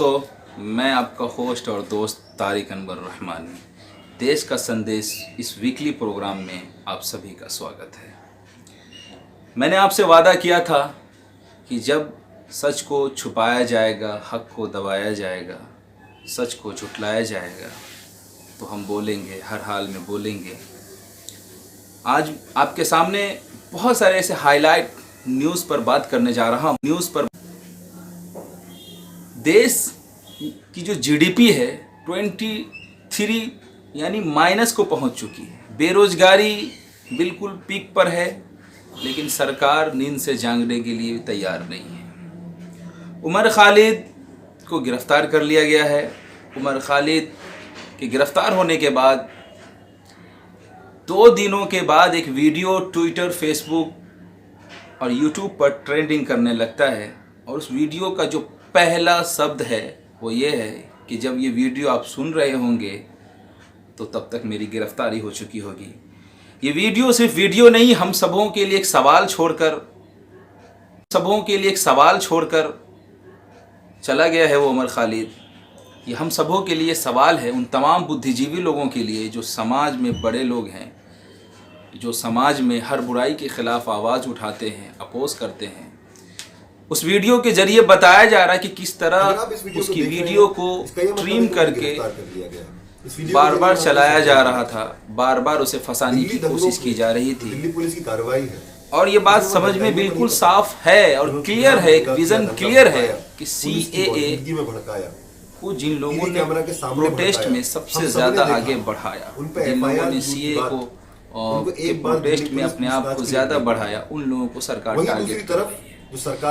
दोस्तों, मैं आपका होस्ट और दोस्त तारिक अनवर रहमानी। देश का संदेश इस वीकली प्रोग्राम में आप सभी का स्वागत है। मैंने आपसे वादा किया था कि जब सच को छुपाया जाएगा, हक को दबाया जाएगा, सच को झुटलाया जाएगा, तो हम बोलेंगे, हर हाल में बोलेंगे। आज आपके सामने बहुत सारे ऐसे हाईलाइट न्यूज़ पर बात करने जा रहा हूँ। न्यूज़ पर देश की जो जीडीपी है 23 यानी माइनस को पहुंच चुकी है। बेरोजगारी बिल्कुल पीक पर है, लेकिन सरकार नींद से जागने के लिए तैयार नहीं है। उमर खालिद को गिरफ्तार कर लिया गया है। उमर खालिद के गिरफ्तार होने के बाद 2 दिनों के बाद एक वीडियो ट्विटर, फेसबुक और यूट्यूब पर ट्रेंडिंग करने लगता है। और उस वीडियो का जो पहला शब्द है वो ये है कि जब ये वीडियो आप सुन रहे होंगे तो तब तक मेरी गिरफ्तारी हो चुकी होगी। ये वीडियो सिर्फ वीडियो नहीं, हम सबों के लिए एक सवाल छोड़कर चला गया है वो उमर खालिद। ये हम सबों के लिए सवाल है, उन तमाम बुद्धिजीवी लोगों के लिए जो समाज में बड़े लोग हैं, जो समाज में हर बुराई के खिलाफ आवाज़ उठाते हैं, अपोज करते हैं। उस वीडियो के जरिए बताया जा रहा है कि किस तरह उसकी वीडियो को ट्रिम करके बार बार चलाया जा रहा था, बार बार उसे फंसाने की कोशिश की जा रही थी। दिल्ली पुलिस की कार्रवाई है और ये बात समझ में बिल्कुल साफ है और क्लियर है, एक विजन क्लियर है कि CAA को जिन लोगों ने प्रोटेस्ट में सबसे ज्यादा आगे बढ़ाया, जिन लोगों ने CAA को प्रोटेस्ट में अपने आप को ज्यादा बढ़ाया, उन लोगों को सरकार टारगेट कर रही है।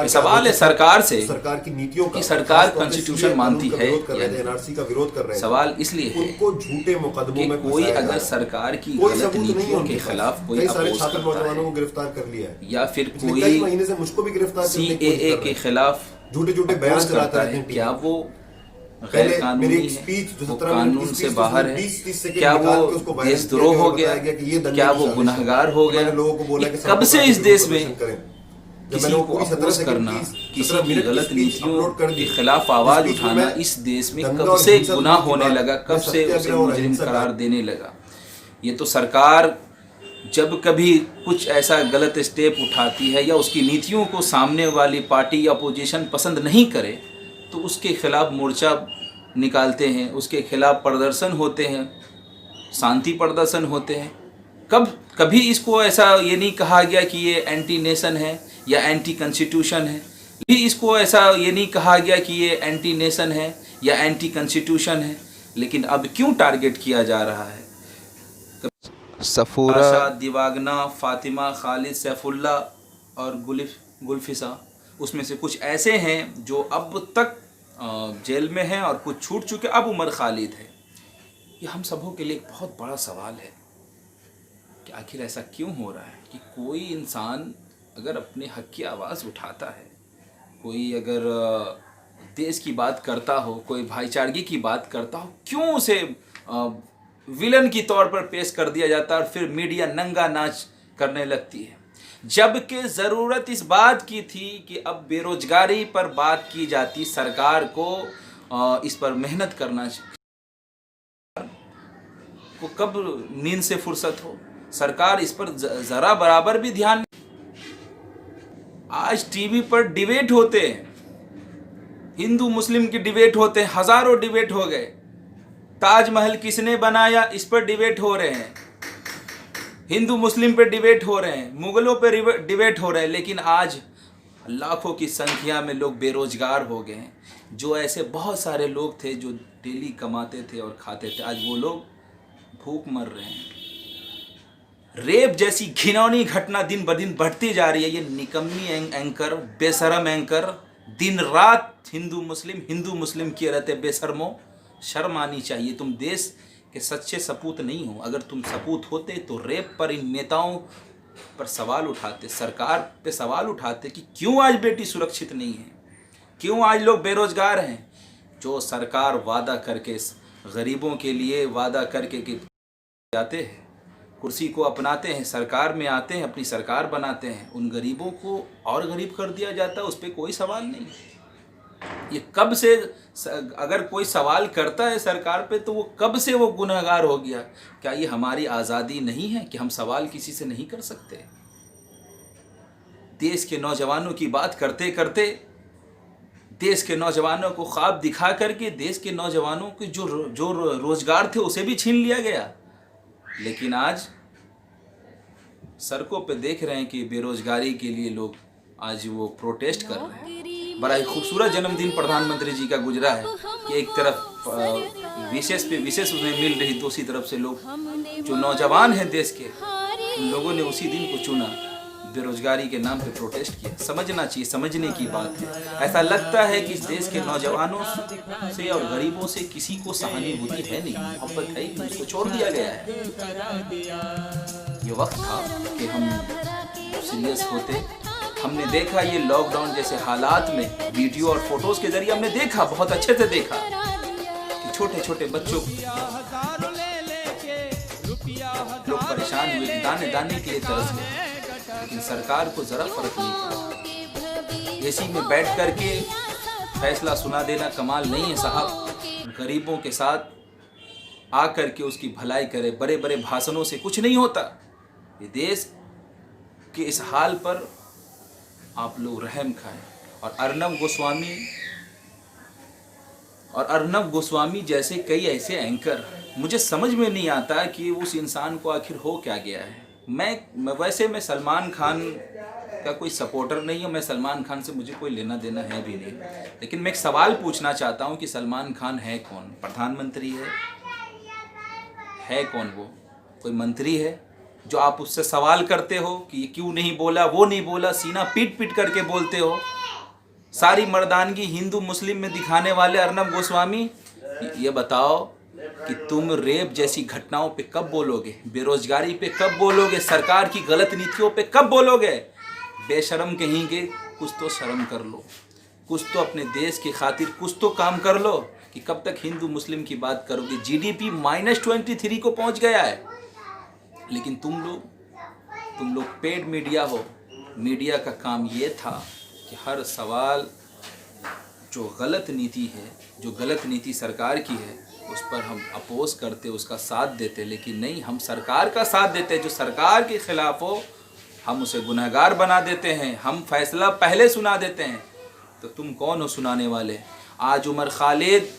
सवाल है सरकार से, सरकार की नीतियों का, कि सरकार कॉन्स्टिट्यूशन मानती है या NRC का विरोध कर रहे हैं। सवाल इसलिए है उनको झूठे मुकदमों में कोई अगर सरकार की गलत नीतियों के खिलाफ कोई अपोज करता नौजवानों को है गिरफ्तार कर लिया है, या फिर कोई कई महीने से मुझको भी गिरफ्तार CAA के खिलाफ झूठे बयान करता है, क्या वो गैर कानूनी है, वो कानून से बाहर है, क्या वो देशद्रोह हो गया, क्या वो गुनहगार हो गया? कब से इस देश में किसी को अपोज करना, किसी की गलत नीतियों के खिलाफ आवाज उठाना इस देश में कब से गुनाह होने लगा, कब से उसे मुजरिम करार देने लगा? ये तो सरकार जब कभी कुछ ऐसा गलत स्टेप उठाती है या उसकी नीतियों को सामने वाली पार्टी या अपोजिशन पसंद नहीं करे तो उसके खिलाफ मोर्चा निकालते हैं, उसके खिलाफ प्रदर्शन होते हैं, शांति प्रदर्शन होते हैं। कभी इसको ऐसा ये नहीं कहा गया कि ये एंटी नेशन है या एंटी कॉन्स्टिट्यूशन है। भी इसको ऐसा ये नहीं कहा गया कि ये एंटी नेशन है या एंटी कॉन्स्टिट्यूशन है। लेकिन अब क्यों टारगेट किया जा रहा है? सफूरा, दिवागना, फातिमा, खालिद, सैफुल्ला और गुलफिसा, उसमें से कुछ ऐसे हैं जो अब तक जेल में हैं और कुछ छूट चुके। अब उमर खालिद है। ये हम सबों के लिए एक बहुत बड़ा सवाल है कि आखिर ऐसा क्यों हो रहा है कि कोई इंसान अगर अपने हक की आवाज़ उठाता है, कोई अगर देश की बात करता हो, कोई भाईचारगी की बात करता हो, क्यों उसे विलन की तौर पर पेश कर दिया जाता है और फिर मीडिया नंगा नाच करने लगती है? जबकि ज़रूरत इस बात की थी कि अब बेरोजगारी पर बात की जाती, सरकार को इस पर मेहनत करना चाहिए। को कब नींद से फुर्सत हो, सरकार इस पर ज़रा बराबर भी ध्यान। आज टीवी पर डिबेट होते हैं, हिंदू मुस्लिम की डिबेट होते हैं, हजारों डिबेट हो गए। ताजमहल किसने बनाया इस पर डिबेट हो रहे हैं, हिंदू मुस्लिम पे डिबेट हो रहे हैं, मुगलों पे डिबेट हो रहे हैं। लेकिन आज लाखों की संख्या में लोग बेरोजगार हो गए हैं। जो ऐसे बहुत सारे लोग थे जो डेली कमाते थे और खाते थे, आज वो लोग भूख मर रहे हैं। रेप जैसी घिनौनी घटना दिन ब दिन बढ़ती जा रही है। ये निकम्मी एंकर, बेशरम एंकर दिन रात हिंदू मुस्लिम किए रहते। बेशर्मो, शर्म आनी चाहिए। तुम देश के सच्चे सपूत नहीं हो। अगर तुम सपूत होते तो रेप पर इन नेताओं पर सवाल उठाते, सरकार पे सवाल उठाते कि क्यों आज बेटी सुरक्षित नहीं है, क्यों आज लोग बेरोजगार हैं। जो सरकार वादा करके गरीबों के लिए वादा करके कि जाते हैं, कुर्सी को अपनाते हैं, सरकार में आते हैं, अपनी सरकार बनाते हैं, उन गरीबों को और गरीब कर दिया जाता है, उस पर कोई सवाल नहीं। ये कब से, अगर कोई सवाल करता है सरकार पे तो वो कब से वो गुनहगार हो गया? क्या ये हमारी आज़ादी नहीं है कि हम सवाल किसी से नहीं कर सकते? देश के नौजवानों की बात करते करते, देश के नौजवानों को ख्वाब दिखा करके देश के नौजवानों के जो रोजगार थे उसे भी छीन लिया गया। लेकिन आज सड़कों पे देख रहे हैं कि बेरोजगारी के लिए लोग आज वो प्रोटेस्ट कर रहे हैं। बड़ा ही खूबसूरत जन्मदिन प्रधानमंत्री जी का गुजरा है कि एक तरफ विशेष पे विशेष उन्हें मिल रही, दूसरी तरफ से लोग जो नौजवान हैं देश के, उन लोगों ने उसी दिन को चुना, बेरोजगारी के नाम पे प्रोटेस्ट किया। समझना चाहिए, समझने की बात है। ऐसा लगता है कि इस देश के नौजवानों से और गरीबों से किसी को सहानुभूति है नहीं, मोहब्बत है, उसको छोड़ दिया गया है। ये वक्त था कि हम सीरियस होते। हमने देखा ये लॉकडाउन जैसे हालात में वीडियो और फोटोज के जरिए हमने देखा, बहुत अच्छे से देखा कि छोटे छोटे बच्चों लोग परेशान हुए, दाने दाने के लिए तरस गए। लेकिन सरकार को जरा फर्क नहीं पड़ा। एसी में बैठ करके फैसला सुना देना कमाल नहीं है साहब। गरीबों के साथ आकर के उसकी भलाई करे, बड़े बड़े भाषणों से कुछ नहीं होता। ये देश के इस हाल पर आप लोग रहम खाएं। और अर्नब गोस्वामी जैसे कई ऐसे एंकर, मुझे समझ में नहीं आता कि उस इंसान को आखिर हो क्या गया है। मैं सलमान खान का कोई सपोर्टर नहीं हूँ, मैं सलमान खान से मुझे कोई लेना देना है भी नहीं। लेकिन मैं एक सवाल पूछना चाहता हूँ कि सलमान खान है कौन? प्रधानमंत्री है कौन? वो कोई मंत्री है जो आप उससे सवाल करते हो कि ये क्यों नहीं बोला, वो नहीं बोला, सीना पीट पीट करके बोलते हो? सारी मर्दानगी हिंदू मुस्लिम में दिखाने वाले अर्नब गोस्वामी, ये बताओ कि तुम रेप जैसी घटनाओं पे कब बोलोगे? बेरोजगारी पे कब बोलोगे? सरकार की गलत नीतियों पे कब बोलोगे? बेशरम कहेंगे, कुछ तो शर्म कर लो, कुछ तो अपने देश की खातिर कुछ तो काम कर लो। कि कब तक हिंदू मुस्लिम की बात करोगे? GDP -23 को पहुंच गया है। लेकिन तुम लोग पेड मीडिया हो। मीडिया का काम ये था कि हर सवाल जो गलत नीति है, जो गलत नीति सरकार की है, उस पर हम अपोज करते, उसका साथ देते। लेकिन नहीं, हम सरकार का साथ देते। जो सरकार के खिलाफ हो हम उसे गुनहगार बना देते हैं, हम फैसला पहले सुना देते हैं। तो तुम कौन हो सुनाने वाले? आज उमर खालिद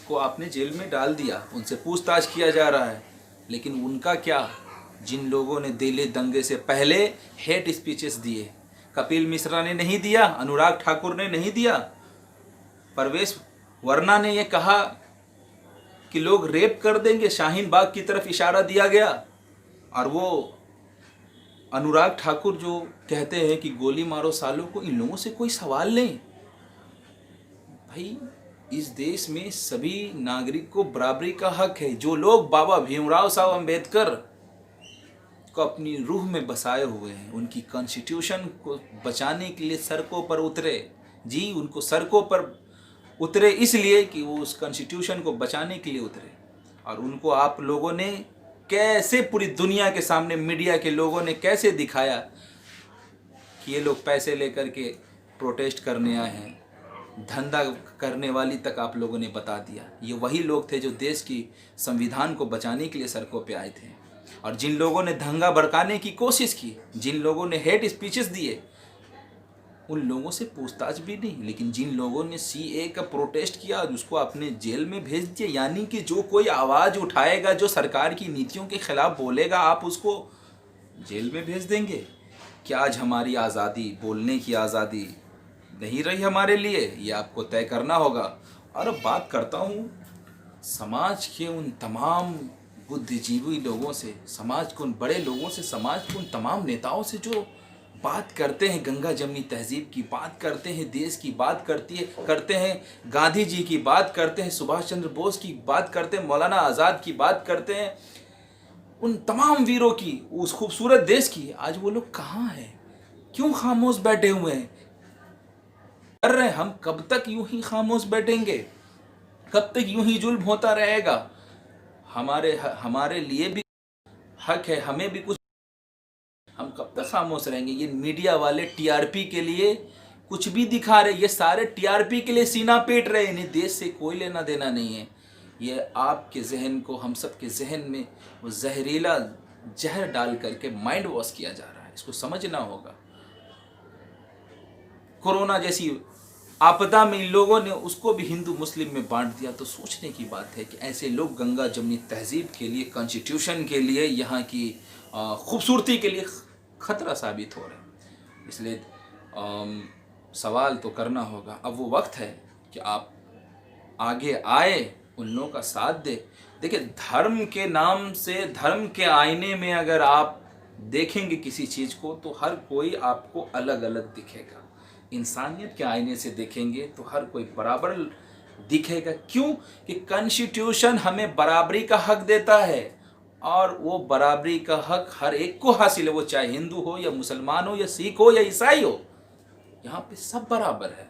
को आपने जेल में डाल दिया, उनसे पूछताछ किया जा रहा है। लेकिन उनका क्या? जिन लोगों ने दिल्ली दंगे से पहले हेट स्पीचेस दिए, कपिल मिश्रा ने नहीं दिया, अनुराग ठाकुर ने नहीं दिया, परवेश वर्मा ने ये कहा कि लोग रेप कर देंगे, शाहीन बाग की तरफ इशारा दिया गया। और वो अनुराग ठाकुर जो कहते हैं कि गोली मारो सालों को, इन लोगों से कोई सवाल नहीं। भाई, इस देश में सभी नागरिक को बराबरी का हक है। जो लोग बाबा भीमराव साहब अंबेडकर को अपनी रूह में बसाए हुए हैं, उनकी कॉन्स्टिट्यूशन को बचाने के लिए सड़कों पर उतरे, जी उनको सड़कों पर उतरे इसलिए कि वो उस कॉन्स्टिट्यूशन को बचाने के लिए उतरे। और उनको आप लोगों ने कैसे, पूरी दुनिया के सामने मीडिया के लोगों ने कैसे दिखाया कि ये लोग पैसे लेकर के प्रोटेस्ट करने आए हैं। धंधा करने वाली तक आप लोगों ने बता दिया। ये वही लोग थे जो देश की संविधान को बचाने के लिए सड़कों पे आए थे। और जिन लोगों ने दंगा भड़काने की कोशिश की, जिन लोगों ने हेट स्पीचेस दिए, उन लोगों से पूछताछ भी नहीं। लेकिन जिन लोगों ने CA का प्रोटेस्ट किया, उसको अपने जेल में भेज दिया। यानी कि जो कोई आवाज़ उठाएगा, जो सरकार की नीतियों के खिलाफ बोलेगा, आप उसको जेल में भेज देंगे। क्या आज हमारी आज़ादी, बोलने की आज़ादी नहीं रही हमारे लिए? ये आपको तय करना होगा। और अब बात करता हूँ समाज के उन तमाम बुद्धिजीवी लोगों से, समाज के उन बड़े लोगों से, समाज के उन तमाम नेताओं से जो बात करते हैं गंगा जमनी तहजीब की, बात करते हैं देश की, बात करते हैं गांधी जी की, बात करते हैं सुभाष चंद्र बोस की, बात करते हैं मौलाना आज़ाद की, बात करते हैं उन तमाम वीरों की, उस खूबसूरत देश की। आज वो लोग कहाँ हैं? क्यों खामोश बैठे हुए हैं? कर रहे हैं। हम कब तक यूं ही खामोश बैठेंगे? कब तक यूं ही जुल्म होता रहेगा? हमारे लिए भी हक है, हमें भी कुछ। हम कब तक खामोश रहेंगे? ये मीडिया वाले TRP के लिए कुछ भी दिखा रहे, ये सारे टीआरपी के लिए सीना पीट रहे हैं, इन्हें देश से कोई लेना देना नहीं है। ये आपके जहन को, हम सब के जहन में वो जहरीला जहर डाल करके माइंड वॉश किया जा रहा है, इसको समझना होगा। कोरोना जैसी आपदा में इन लोगों ने उसको भी हिंदू मुस्लिम में बांट दिया, तो सोचने की बात है कि ऐसे लोग गंगा जमनी तहजीब के लिए, कॉन्स्टिट्यूशन के लिए, यहाँ की खूबसूरती के लिए खतरा साबित हो रहे हैं। इसलिए सवाल तो करना होगा। अब वो वक्त है कि आप आगे आए, उन लोगों का साथ दे। देखिए, धर्म के नाम से, धर्म के आईने में अगर आप देखेंगे किसी चीज़ को तो हर कोई आपको अलग अलग दिखेगा। इंसानियत के आईने से देखेंगे तो हर कोई बराबर दिखेगा। क्यों? कि कॉन्स्टिट्यूशन हमें बराबरी का हक देता है, और वो बराबरी का हक हर एक को हासिल है, वो चाहे हिंदू हो या मुसलमान हो या सिख हो या ईसाई हो, यहाँ पे सब बराबर है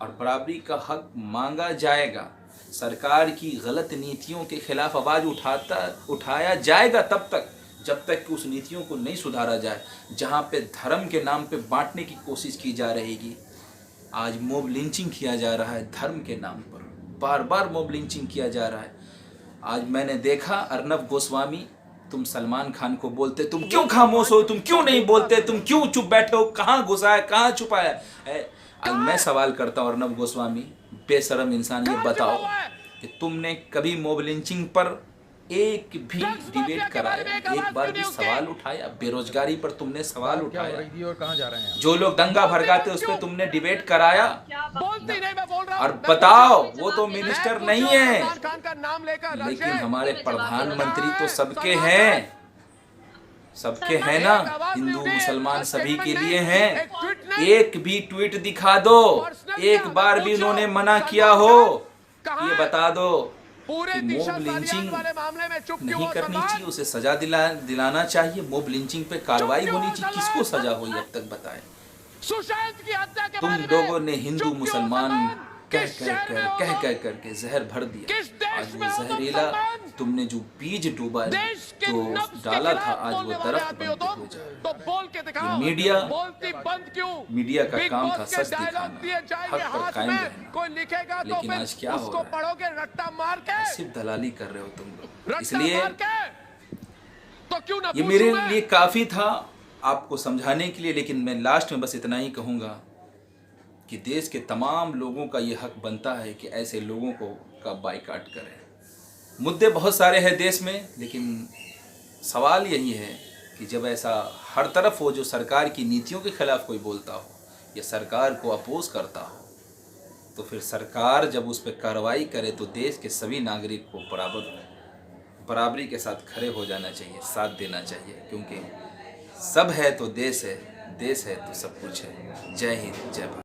और बराबरी का हक मांगा जाएगा। सरकार की गलत नीतियों के खिलाफ आवाज़ उठाया जाएगा तब तक जब तक कि उस नीतियों को नहीं सुधारा जाए। जहाँ पे धर्म के नाम पे बांटने की कोशिश की जा रहेगी, आज मॉब लिंचिंग किया जा रहा है धर्म के नाम पर, बार बार मॉब लिंचिंग किया जा रहा है। आज मैंने देखा अर्नब गोस्वामी, तुम सलमान खान को बोलते, तुम क्यों खामोश हो, तुम क्यों नहीं बोलते, तुम क्यों चुप बैठे हो, कहाँ घुसा है, कहाँ छुपाया है। आज मैं सवाल करता हूँ अर्नब गोस्वामी, बेशरम इंसान, ये बताओ कि तुमने कभी मॉब लिंचिंग पर एक भी डिबेट कराया, एक बार भी सवाल उठाया? बेरोजगारी पर तुमने सवाल उठाया? कहाँ जा रहे हैं? जो लोग दंगा भड़काते उस पर तुमने डिबेट कराया? और बताओ, वो तो मिनिस्टर नहीं है, लेकिन हमारे प्रधानमंत्री तो सबके हैं, सबके हैं ना, हिंदू मुसलमान सभी के लिए हैं। एक भी ट्वीट दिखा दो, एक बार भी उन्होंने मना किया हो, ये बता दो कि मॉब लिंचिंग नहीं करनी चाहिए, उसे सजा दिलाना चाहिए। मॉब लिंचिंग पे कार्रवाई होनी चाहिए। किसको सजा हुई अब तक बताएं? तुम लोगों ने हिंदू मुसलमान कह करके जहर भर दिया। आज वो जहरीला तुमने जो बीज डूबा, जो डाला था, आज वो दरख्त बनते हो जाए। मीडिया का काम था सच दिखाना, हक पर कायम रहना, लेकिन आज क्या हो रहा है? सिर्फ दलाली कर रहे हो तुम लोग। इसलिए ये मेरे लिए काफी था आपको समझाने के लिए, लेकिन मैं लास्ट में बस इतना ही कहूँगा कि देश के तमाम लोगों का ये हक बनता है कि ऐसे लोगों का बाइकाट करें। मुद्दे बहुत सारे हैं देश में, लेकिन सवाल यही है कि जब ऐसा हर तरफ हो, जो सरकार की नीतियों के खिलाफ कोई बोलता हो या सरकार को अपोज करता हो, तो फिर सरकार जब उस पर कार्रवाई करे तो देश के सभी नागरिक को बराबरी के साथ खड़े हो जाना चाहिए, साथ देना चाहिए, क्योंकि सब है तो देश है, देश है तो सब कुछ है। जय हिंद, जय भारत।